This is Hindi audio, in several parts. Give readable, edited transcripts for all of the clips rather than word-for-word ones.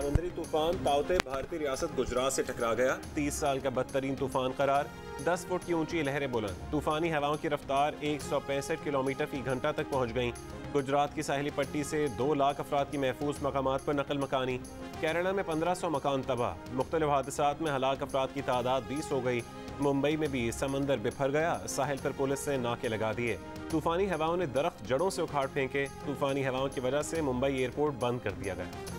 समंदरी तूफान ताउते भारतीय रियासत गुजरात से टकरा गया। 30 साल का बदतरीन तूफान करार। 10 फुट की ऊंची लहरें बुलंद। तूफानी हवाओं की रफ्तार 165 किलोमीटर फी घंटा तक पहुंच गई। गुजरात की साहिली पट्टी से 2 लाख अफराद की महफूज मकामात पर नकल मकानी। केरला में 1500 मकान तबाह। मुख्तलिफ हादसात में हलाक अफराद की तादाद 20 हो गई। मुंबई में भी समंदर बिफर गया। साहिल पर पुलिस ने नाके लगा दिए। तूफानी हवाओं ने दरख्त जड़ों से उखाड़ फेंके। तूफानी हवाओं की वजह से मुंबई एयरपोर्ट बंद कर दिया गया।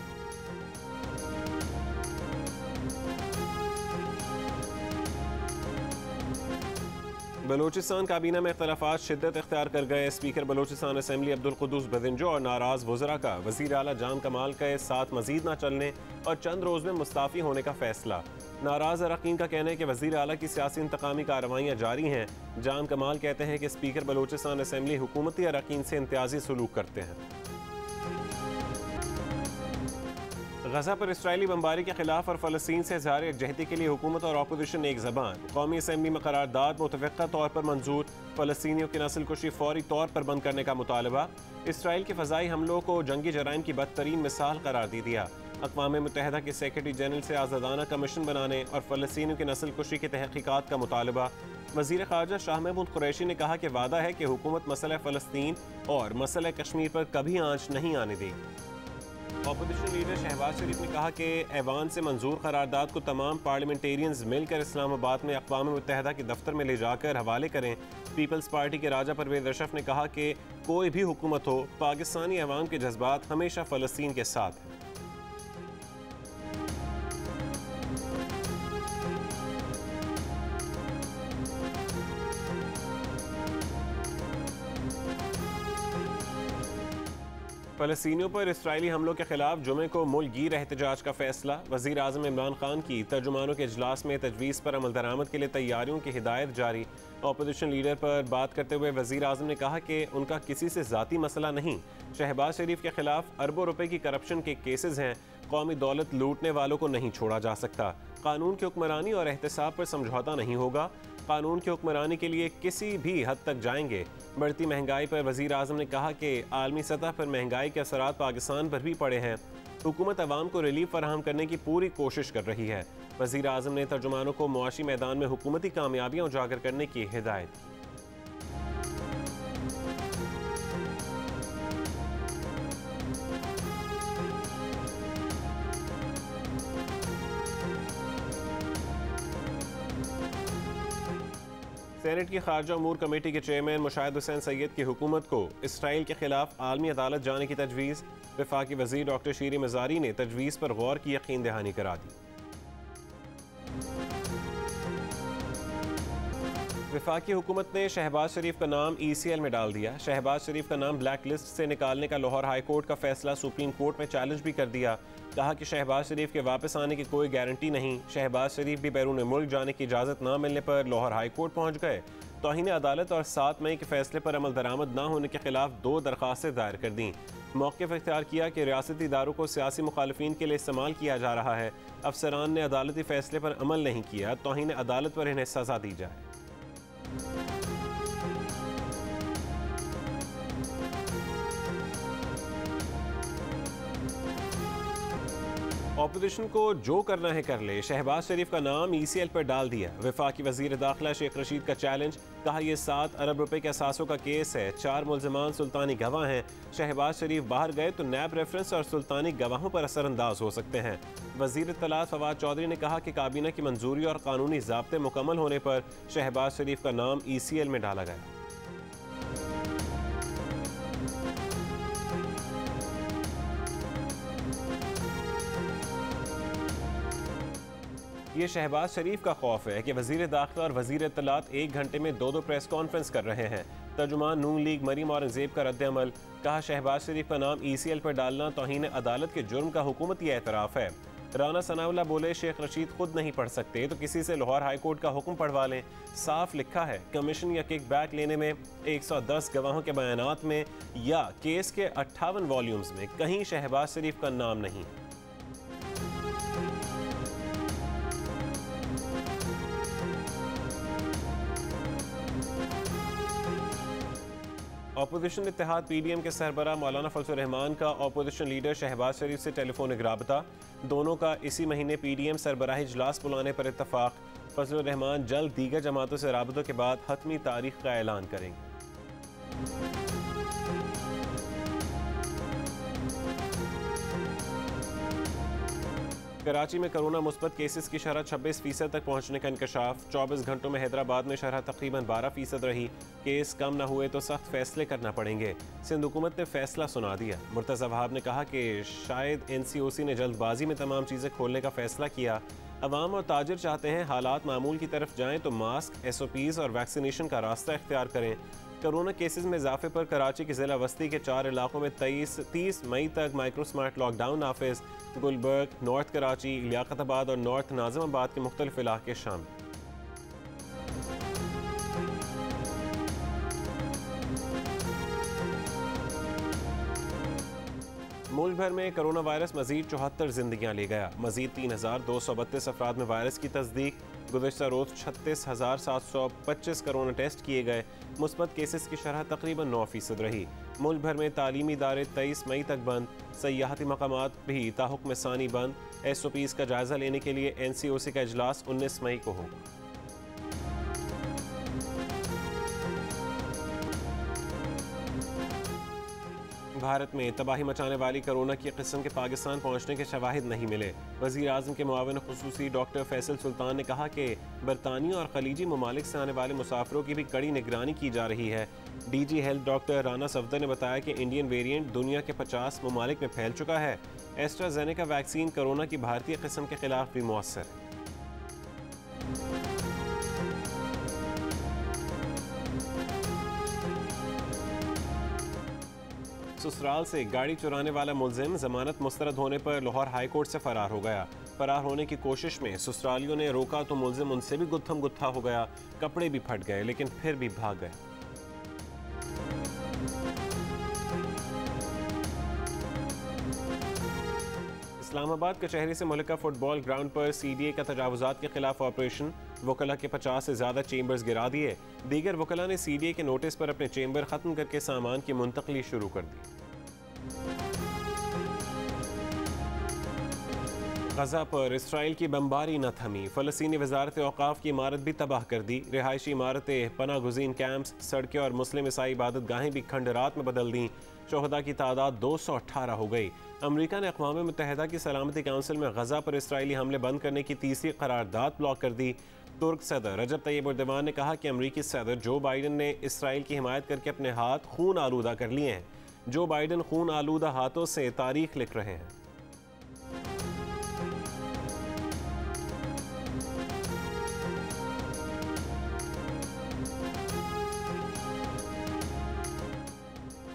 बलूचिस्तान काबीना में इख्तलाफात शिद्दत इख्तियार कर गए। स्पीकर बलूचिस्तान असेंबली अब्दुल कुद्दूस बदिंजो और नाराज वज़रा का वज़ीर आला जान कमाल के साथ मजीद न चलने और चंद रोज़ में मुस्ताफ़ी होने का फैसला। नाराज अरकान का कहना है कि वज़ीर आला की सियासी इंतकामी कार्रवाइयाँ जारी हैं। जान कमाल कहते हैं कि स्पीकर बलूचिस्तान असेंबली हुकूमती अरकान से इम्तियाजी सलूक करते हैं। गजा पर इसराइली बमबारी के खिलाफ और फ़लस्तीन से इज़हार यकजहती के लिए हुकूमत और अपोजिशन एक ज़बान। कौमी असम्बली में करारदाद मुतफ़िक़ा तौर पर मंजूर। फ़लस्तीनियों की नस्ल कुशी फौरी तौर पर बंद करने का मुतालबा। इसराइल के फ़ज़ाई हमलों को जंगी जराइम की बदतरीन मिसाल करार दे दिया। अक़वाम मुत्तहिदा के सेक्रेटरी जनरल से आज़ादाना कमीशन बनाने और फ़लस्तीनियों की नस्ल कुशी की तहक़ीक़ात का मुतालबा। वज़ीर ख़ारजा शाह महमूद कुरैशी ने कहा कि वादा है कि हुकूमत मसला फ़लस्तीन और मसला कश्मीर पर कभी आंच नहीं आने देगी। अपोजिशन लीडर शहबाज शरीफ ने कहा कि ऐवान से मंजूर करारदाद को तमाम पार्लियामेंटेरियंस मिलकर इस्लामाबाद में अक़वाम मुत्तहिदा के दफ्तर में ले जाकर हवाले करें। पीपल्स पार्टी के राजा परवेज़ अशरफ ने कहा कि कोई भी हुकूमत हो, पाकिस्तानी अवाम के जज्बात हमेशा फ़लस्तीन के साथ हैं। फ़लस्तीनियों पर इसराइली हमलों के खिलाफ जुमे को मुल्क गिर एहतजाज का फैसला। वज़ीर आज़म इमरान खान की तर्जुमानों के इजलास में तजवीज़ पर अमल दरामद के लिए तैयारियों की हिदायत जारी। अपोजिशन लीडर पर बात करते हुए वज़ीर आज़म ने कहा कि उनका किसी से ज़ाती मसला नहीं। शहबाज शरीफ के खिलाफ अरबों रुपए की करप्शन के केसेस हैं। कौमी दौलत लूटने वालों को नहीं छोड़ा जा सकता। कानून की हुक्मरानी और एहतसाब पर समझौता नहीं होगा। कानून की हुक्मरानी के लिए किसी भी हद तक जाएंगे। बढ़ती महंगाई पर वज़ीर आज़म ने कहा कि आलमी सतह पर महंगाई के असरात पाकिस्तान पर भी पड़े हैं। हुकूमत अवाम को रिलीफ फराहम करने की पूरी कोशिश कर रही है। वज़ीर आज़म ने तर्जुमानों को मुआशी मैदान में हुकूमती कामयाबियाँ उजागर करने की हिदायत की। सेनेट की खारजा अमूर कमेटी के चेयरमैन मुशाहिद हुसैन सैयद की हुकूमत को इसराइल के खिलाफ आलमी अदालत जाने की तजवीज़। वफाकी वज़ीर डॉक्टर शीरी मज़ारी ने तजवीज़ पर गौर की यकीन दहानी करा दी। वफाकी हुकूमत ने शहबाज शरीफ का नाम ECL में डाल दिया। शहबाज शरीफ का नाम ब्लैक लिस्ट से निकालने का लाहौर हाई कोर्ट का फैसला सुप्रीम कोर्ट में चैलेंज भी कर दिया। कहा कि शहबाज शरीफ के वापस आने की कोई गारंटी नहीं। शहबाज शरीफ भी बैरून मुल्क जाने की इजाज़त न मिलने पर लाहौर हाई कोर्ट पहुँच गए। तौहीन अदालत और 7 मई के फैसले पर अमल दरामद न होने के खिलाफ 2 दरख्वास्तें दायर कर दी। मौक़िफ़ इख्तियार किया कि रियासती इदारों को सियासी मुखालिफिन के लिए इस्तेमाल किया जा रहा है। अफसरान ने अदालती फैसले पर अमल नहीं किया। तौहीन अदालत पर इन्हें सज़ा दी जाए। ऑपोजिशन को जो करना है कर ले। शहबाज शरीफ का नाम ECL पर डाल दिया। वफाकी वज़ीर दाखिला शेख रशीद का चैलेंज। कहा यह 7 अरब रुपए के असासों का केस है। 4 मुल्ज़िमान सुल्तानी गवाह हैं। शहबाज शरीफ बाहर गए तो नैब रेफरेंस और सुल्तानी गवाहों पर असरअंदाज हो सकते हैं। वज़ीर इत्तलात फवाद चौधरी ने कहा कि काबीना की मंजूरी और कानूनी ज़ाब्ते मुकम्मल होने पर शहबाज शरीफ का नाम ECL में डाला गया। ये शहबाज शरीफ का खौफ है कि वज़ीर दाखिला और वज़ीर इत्तलात 1 घंटे में 2 प्रेस कॉन्फ्रेंस कर रहे हैं। तर्जुमान नून लीग मरीम औरंगज़ेब का रद्द-ए-अमल। कहा शहबाज शरीफ का नाम ECL पर डालना तौहीन अदालत के जुर्म का हुकूमती एतराफ़ है। राना सनाउल्लाह बोले शेख रशीद खुद नहीं पढ़ सकते तो किसी से लाहौर हाई कोर्ट का हुक्म पढ़वा लें। साफ लिखा है कमीशन या किक बैक लेने में, 110 गवाहों के बयानात में या केस के 58 वॉल्यूम्स में कहीं शहबाज शरीफ का नाम नहीं। अपोजिशन इत्तेहाद PDM के सरबरा मौलाना फजल रहमान का अपोजिशन लीडर शहबाज शरीफ से टेलीफोनिक राबता। दोनों का इसी महीने PDM सरबराही इजलास बुलाने पर इत्तफाक। फजल रहमान जल्द दीगर जमातों से राबतों के बाद हतमी तारीख का ऐलान करेंगे। कराची में कोरोना मुस्बत केसेस की शरह 26% तक पहुंचने का इंकशाफ। 24 घंटों में हैदराबाद में शरह तकरीबन 12% रही। केस कम न हुए तो सख्त फैसले करना पड़ेंगे। सिंध हुकूमत ने फैसला सुना दिया। मुर्तज़ा वहाब ने कहा कि शायद NCOC ने जल्दबाजी में तमाम चीज़ें खोलने का फैसला किया। अवाम और ताजिर चाहते हैं हालात मामूल की तरफ जाएं तो मास्क, SOPs और वैक्सीनेशन का रास्ता इख्तियार करें। कोरोना केसेस में इजाफे पर कराची के ज़िला वस्ती के 4 इलाकों में 30 मई तक माइक्रो स्मार्ट लॉकडाउन नाफिज। गुलबर्ग, नॉर्थ कराची, लियाकताबाद और नॉर्थ नाज़िमाबाद के मुख्तलिफ इलाके शामिल। मुल्क भर में कोरोना वायरस मजीद 74 जिंदगियां ले गया। मजीद 3,232 अफराद में वायरस की तस्दीक। गुज़श्ता रोज़ 36,725 कोरोना टेस्ट किए गए। मुस्बत केसेस की शरह तकरीबन 9% रही। मुल्क भर में तालीमी इदारे 23 मई तक बंद। सयाहती मकामात भी ताहुक्म सानी बंद। SOPs का जायजा लेने के लिए NCOC का इजलास 19 मई को होगा। भारत में तबाही मचाने वाली कोरोना की किस्म के पाकिस्तान पहुंचने के शवाहिद नहीं मिले। वज़ीर आज़म के मुआविन खुसूसी डॉक्टर फैसल सुल्तान ने कहा कि बरतानी और खलीजी ममालिक से आने वाले मुसाफिरों की भी कड़ी निगरानी की जा रही है। DG health doctor Rana Safdar ने बताया कि इंडियन वेरिएंट दुनिया के 50 ममालिक में फैल चुका है। एस्ट्राजेनेका वैक्सीन कोरोना की भारतीय किस्म के खिलाफ भी मौसर है। ससुराल से गाड़ी चुराने वाला मुलजिम जमानत मुस्तरद होने पर लाहौर हाई कोर्ट से फरार हो गया। फरार होने की कोशिश में ससुरालियों ने रोका तो मुलजिम उनसे भी गुत्थम गुत्था हो गया। कपड़े भी फट गए लेकिन फिर भी भाग गए। इस्लामाबाद कचहरी से मुल्का फुटबॉल ग्राउंड पर CDA का तजावुजात के खिलाफ ऑपरेशन। वकला के 50 से ज्यादा चेंबर्स गिरा दिए। दीगर वकला ने CDA के नोटिस पर अपने चेंबर खत्म करके सामान की मुंतकली शुरू कर दी। गजा पर इसराइल की बमबारी न थमी। फलस्तीनी वजारत औकाफ की इमारत भी तबाह कर दी। रिहायशी इमारतें, पना गुज़ीन कैंप्स, सड़कें और मुस्लिम ईसाई इबादत गाहें भी खंडरात में बदल दी। शोहदा की तादाद 218 हो गई। अमरीका ने अक़वाम मुत्तहिदा की सलामती काउंसिल में गजा पर इसराइली हमले बंद करने की तीसरी करारदाद ब्लॉक कर दी। तुर्क सदर रजब तैयब एर्दोगान ने कहा कि अमरीकी सदर जो बाइडन ने इसराइल की हिमायत करके अपने हाथ खून आलूदा कर लिए हैं। जो बाइडन खून आलूदा हाथों से तारीख लिख रहे हैं।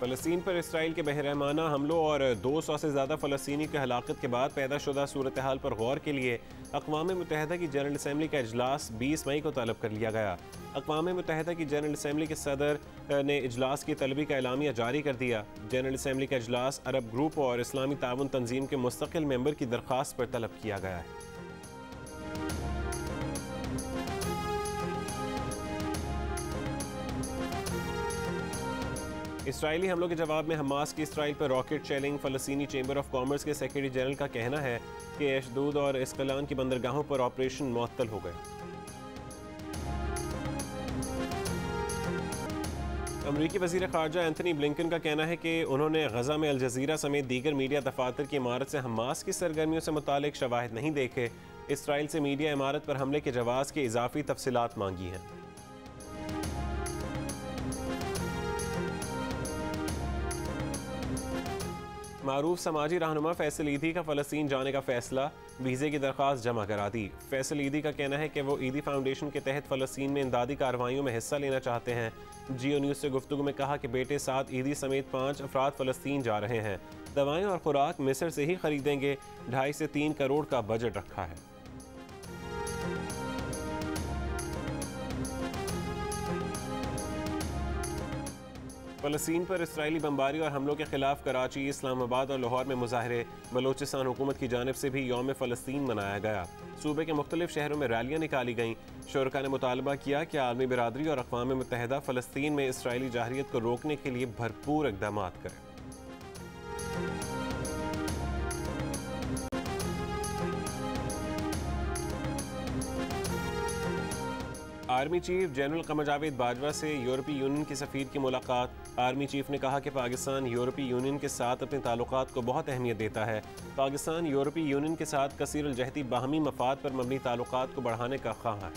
फ़लस्तीन पर इसराइल के बहरहमाना हमलों और 200 से ज़्यादा फ़लस्तीनी की हलाकत के बाद पैदा शुदा सूरत हाल पर गौर के लिए अक़वाम मुत्तहिदा की जनरल असम्बली का इजलास 20 मई को तलब कर लिया गया। अक़वाम मुत्तहिदा की जनरल असम्बली के सदर ने इजलास की तलबी का एलामिया जारी कर दिया। जनरल असम्बली का इजलास अरब ग्रुप और इस्लामी ताउन तंजीम के मुस्तकिल मेंबर की दरख्वास्त पर तलब किया गया है। इसराइली हमलों के जवाब में हमास की इसराइल पर रॉकेट शेलिंग। फ़लस्तीनी चेंबर ऑफ कॉमर्स के सेक्रेटरी जनरल का कहना है कि अशदूद और इस्कलान की बंदरगाहों पर ऑपरेशन मुअत्तल हो गए। अमरीकी वज़ीर ख़ारजा एंथनी ब्लिंकन का कहना है कि उन्होंने गजा में अल जज़ीरा समेत दीगर मीडिया दफातर की इमारत से हमास की सरगर्मियों से मुतालिक शवाहिद नहीं देखे। इसराइल से मीडिया इमारत पर हमले के जवाज़ की इजाफी तफसीलात मांगी हैं। मारूफ समाजी रहनुमा फैसल ईदी का फ़लस्तीन जाने का फ़ैसला। वीज़े की दरख्वास्त जमा करा दी। फैसल ईदी का कहना है कि वो ईदी फाउंडेशन के तहत फ़लस्तीन में इमदादी कार्रवाइयों में हिस्सा लेना चाहते हैं। जियो न्यूज़ से गुफ्तगू में कहा कि बेटे साथ ईदी समेत 5 अफराद फ़लस्तीन जा रहे हैं। दवाएँ और खुराक मिस्र से ही खरीदेंगे। 2.5 से 3 करोड़ का बजट रखा है। फ़लस्तीन पर इसराइली बमबारी और हमलों के खिलाफ कराची, इस्लामाबाद और लाहौर में मुजाहरे। बलोचिस्तान हुकूमत की जानिब से भी यौम फ़लस्तीन मनाया गया। सूबे के मुख्तलिफ शहरों में रैलियाँ निकाली गईं। शुरका ने मुतालबा किया कि आलमी बिरादरी और अक़वाम मुत्तहिदा फ़लस्तीन में इसराइली जाहिरियत को रोकने के लिए भरपूर इक़दाम करें। Army chief general Qamar Javed Bajwa से यूरोपीय यूनियन के सफ़ीर की मुलाकात। आर्मी चीफ ने कहा कि पाकिस्तान यूरोपीय यूनियन के साथ अपने ताल्लुकात को बहुत अहमियत देता है। पाकिस्तान यूरोपीय यूनियन के साथ कसीरुल जहती बाहमी मफाद पर मबनी ताल्लुकात को बढ़ाने का ख्वाह है।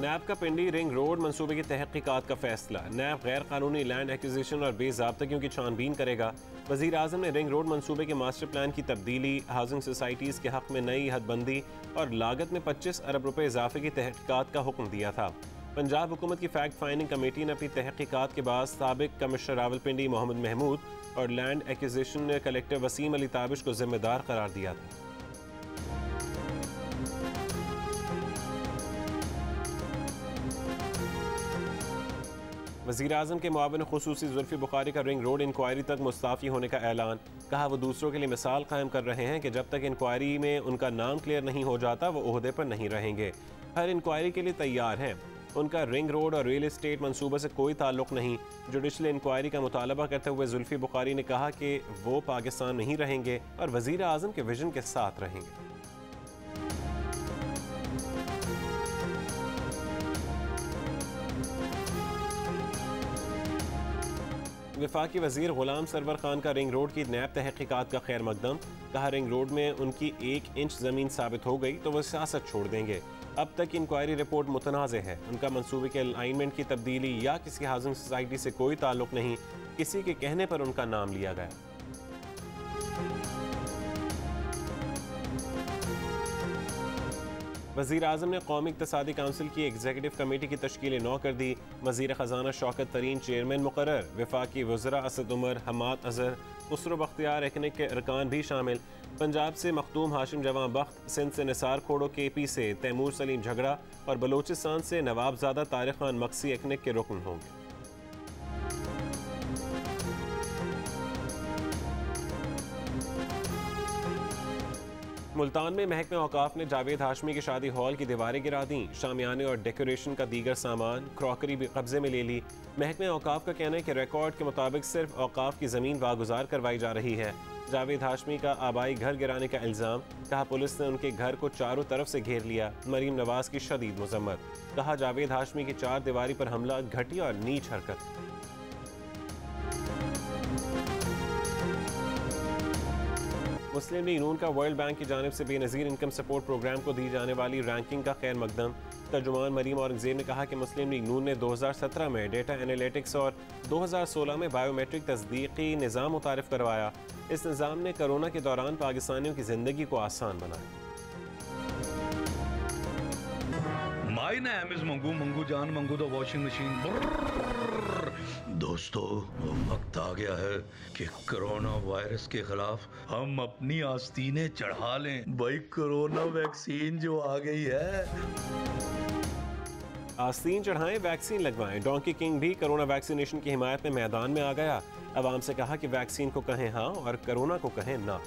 नैब का पिंडी रिंग रोड मंसूबे की तहकीकात का फैसला। नैब गैर कानूनी लैंड एक्विजिशन और बेज़ाब्तगियों की छानबीन करेगा। वज़ीर आज़म ने रिंग रोड मंसूबे के मास्टर प्लान की तब्दीली, हाउसिंग सोसाइटीज़ के हक़ में नई हदबंदी और लागत में 25 अरब रुपए इजाफे की तहकीकात का हुक्म दिया था। पंजाब हुकूमत की फैक्ट फाइंडिंग कमेटी ने अपनी तहकीकात के बाद साबिक कमिश्नर रावलपिंडी मोहम्मद महमूद और land acquisition collector Waseem Ali Tabish को जिम्मेदार करार दिया था। वज़ीर आज़म के मुआविन ख़ुसूसी ज़ुल्फ़ी बुखारी का रिंग रोड इंक्वायरी तक मुस्ताफ़ी होने का ऐलान। कहा वो दूसरों के लिए मिसाल कायम कर रहे हैं कि जब तक इंक्वायरी में उनका नाम क्लियर नहीं हो जाता वो ओहदे पर नहीं रहेंगे। हर इंक्वायरी के लिए तैयार हैं। उनका रिंग रोड और रियल एस्टेट मनसूबे से कोई ताल्लुक़ नहीं। जुडिशल इंक्वायरी का मुतालबा करते हुए ज़ुल्फ़ी बुखारी ने कहा कि वो पाकिस्तान नहीं रहेंगे और वज़ीर आज़म के विजन के साथ रहेंगे। वफाकी वज़ीर ग़ुलाम सरवर खान का रिंग रोड की नैब तहकीकात का खैर मकदम। कहा रिंग रोड में उनकी 1 इंच ज़मीन साबित हो गई तो वह सियासत छोड़ देंगे। अब तक इंक्वायरी रिपोर्ट मुतनाज़ है। उनका मंसूबे के अलाइनमेंट की तब्दीली या किसी हाउसिंग सोसाइटी से कोई ताल्लुक़ नहीं। किसी के कहने पर उनका नाम लिया गया। वज़ीर आज़म ने कौमी इक़्तिसादी काउंसिल की एग्जीक्यूटिव कमेटी की तश्कील 9 कर दी। वज़ीर ख़जाना शौकत तरीन चेयरमैन मुकर्रर। वफाकी वज़रा असद उमर, हमाद अज़हर, खुसरो बख्तियार एकनिक के अरकान भी शामिल। पंजाब से मखदूम हाशिम जवां बख्त, सिंध से निसार खोड़ो KP से तैमूर सलीम झगड़ा और बलोचिस्तान से नवाबजादा तारिक खान मक्सी एकनिक के रुकन होंगे। मुल्तान में महकमे औकाफ ने जावेद हाशमी की शादी हॉल की दीवारें गिरा दी। शामियाने और डेकोरेशन का दीगर सामान, क्रॉकरी भी कब्जे में ले ली। महकमे औकाफ का कहना है कि रिकॉर्ड के मुताबिक सिर्फ औकाफ की ज़मीन वागुजार करवाई जा रही है। जावेद हाशमी का आबाई घर गिराने का इल्ज़ाम। कहा पुलिस ने उनके घर को चारों तरफ से घेर लिया। मरीम नवाज की शदीद मजम्मत। कहा जावेद हाशमी की 4 दीवारी पर हमला घटिया और नीच हरकत। मुस्लिम लीग नून का वर्ल्ड बैंक की जानिब से बेनज़ीर इनकम सपोर्ट प्रोग्राम को दी जाने वाली रैंकिंग का खैर मकदम। तर्जुमान मरीम औरंगज़ेब ने कहा कि मुस्लिम लीग नून ने 2017 में डेटा एनालिटिक्स और 2016 में बायोमेट्रिक तस्दीकी निज़ाम मुतारिफ करवाया। इस निज़ाम ने कोरोना के दौरान पाकिस्तानियों की ज़िंदगी को आसान बनाया। My name is Mangu, Mangu जान मंगू द वॉशिंग मशीन। दोस्तों वक्त आ गया है कि कोरोना वायरस के खिलाफ हम अपनी आस्तीनें चढ़ा लें। भाई कोरोना वैक्सीन जो आ गई है। आस्तीन चढ़ाएं, वैक्सीन लगवाएं। डोंकी किंग भी कोरोना वैक्सीनेशन की हिमायत में मैदान में आ गया। अवाम से कहा कि वैक्सीन को कहें हाँ और कोरोना को कहें ना।